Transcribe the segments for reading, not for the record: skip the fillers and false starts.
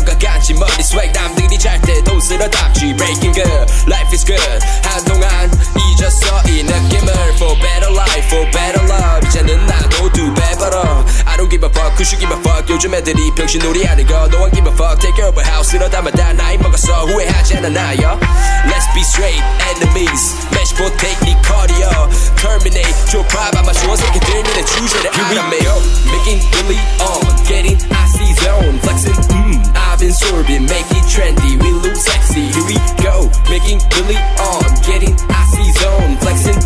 누가 간지 머리 swag 남들이 잘 때 돈 쓸어 담지 breaking good life is good 한동안 잊었어 이 느낌을 for better life for better love 이제는 나도 두 배 벌어 I don't give a fuck who should give a fuck 요즘 애들이 병신놀이 하는 거 No one give a fuck take over house 이러다만 다 나이 먹었어 후회하지 않아 나요 Let's be straight enemies match potato 네 cardio terminate 좁아봐 마주원 새끼들 니네 주제를 알아매 making really on getting icy zone flexing I've been sorbing make it trendy we look sexy here we go making really on getting icy zone flexing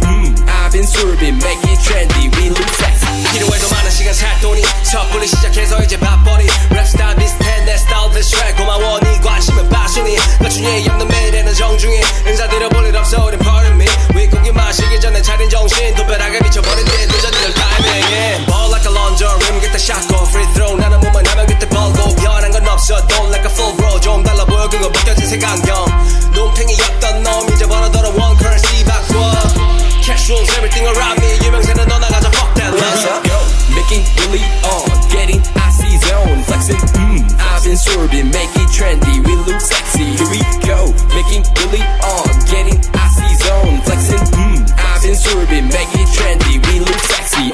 I've been sorbing make it trendy we look sexy 필요해도 많은 시간 살 돈이 섣불리 시작해서 이제 밥벌이 랩스타일 비슷해 내 스타일 비슷해 고마워 네 관심은 passion이 맞춘 없는 매일에는 정중히 인사드려 볼 일 없어 우린 pardon me 윗고기 마시기 전에 차린 정신 도배하게 미쳐버린 뒤 늦어지는 타이밍 Ball like a launcher rim get the shot go free throw 나는 몸만 하면 그때 벌고 변한 건 없어 don't like a full bro 좀 달라 보여 그거 벗겨진 색안경 눈탱이였던 놈 이제 벌어더러 one currency 바꿔 cash rules everything around me 유명세는 너 나가자 fuck that love making really on getting icy zone flexing I've been sorbing make it trendy we look sexy here we go making really on getting icy zone flexing I've been sorbing make it trendy we look sexy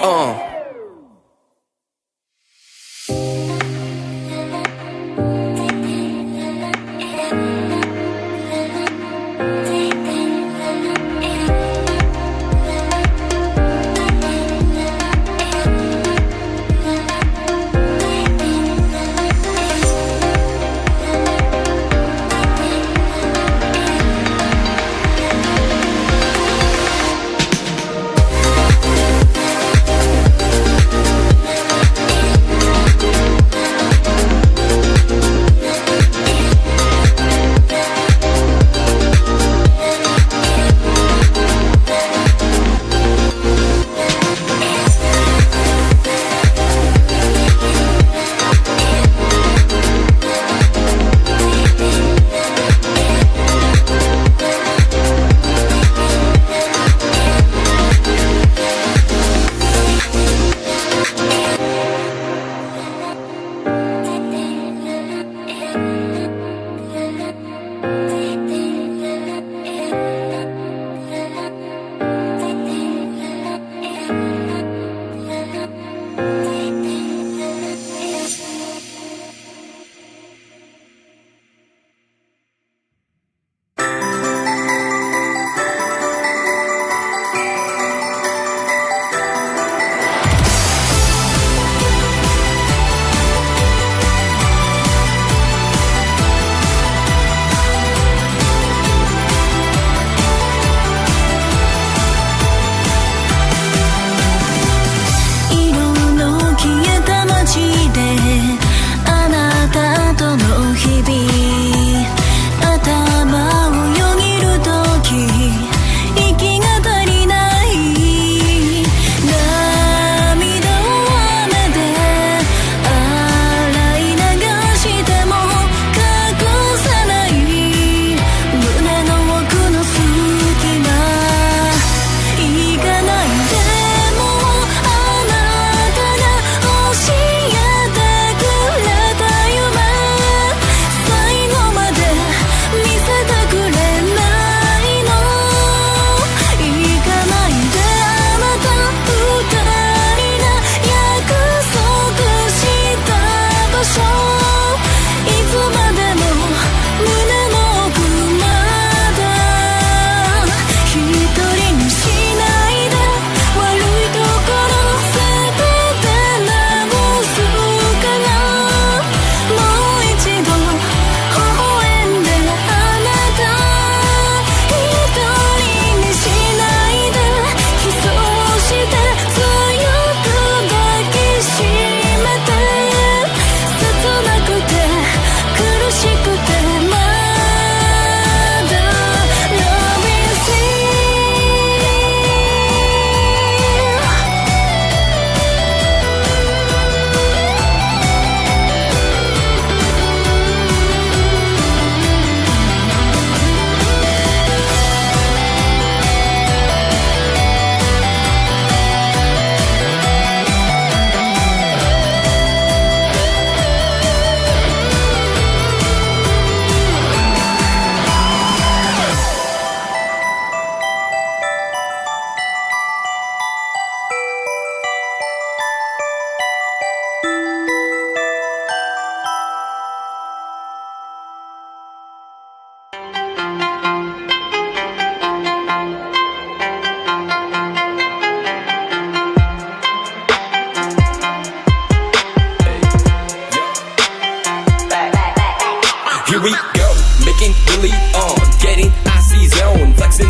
Here we go, making really on, getting icy zone, flexing,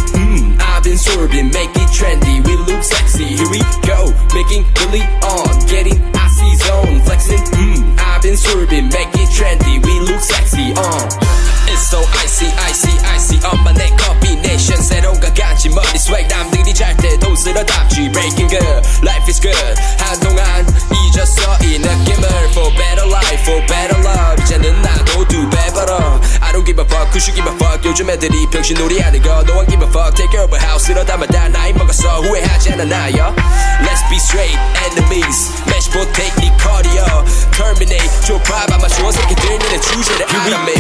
I've been swerving, make it trendy, we look sexy. Here we go, making really on, getting icy zone, flexing, I've been swerving, make it trendy, we look sexy. It's so icy, icy, icy, 엄마 내 combination, 새로운 가간지 머리 swag, 남들이 잘 때도 쓸어담지, breaking good, life is good, 한동안 잊었어 이 느낌을, for better life, for better love, 이제는 나도 두 배 벌어. I don't give a fuck, who should give a fuck, 요즘 애들이 병신놀이 하는 거, no one give a fuck, take care of a house, 쓸어담아다 나이 먹었어, 후회하지 않아 나요. Let's be straight, enemies, match for take 네 cardio, terminate, 줘 봐봐 마주원 새끼들 너네 주제를 알아매.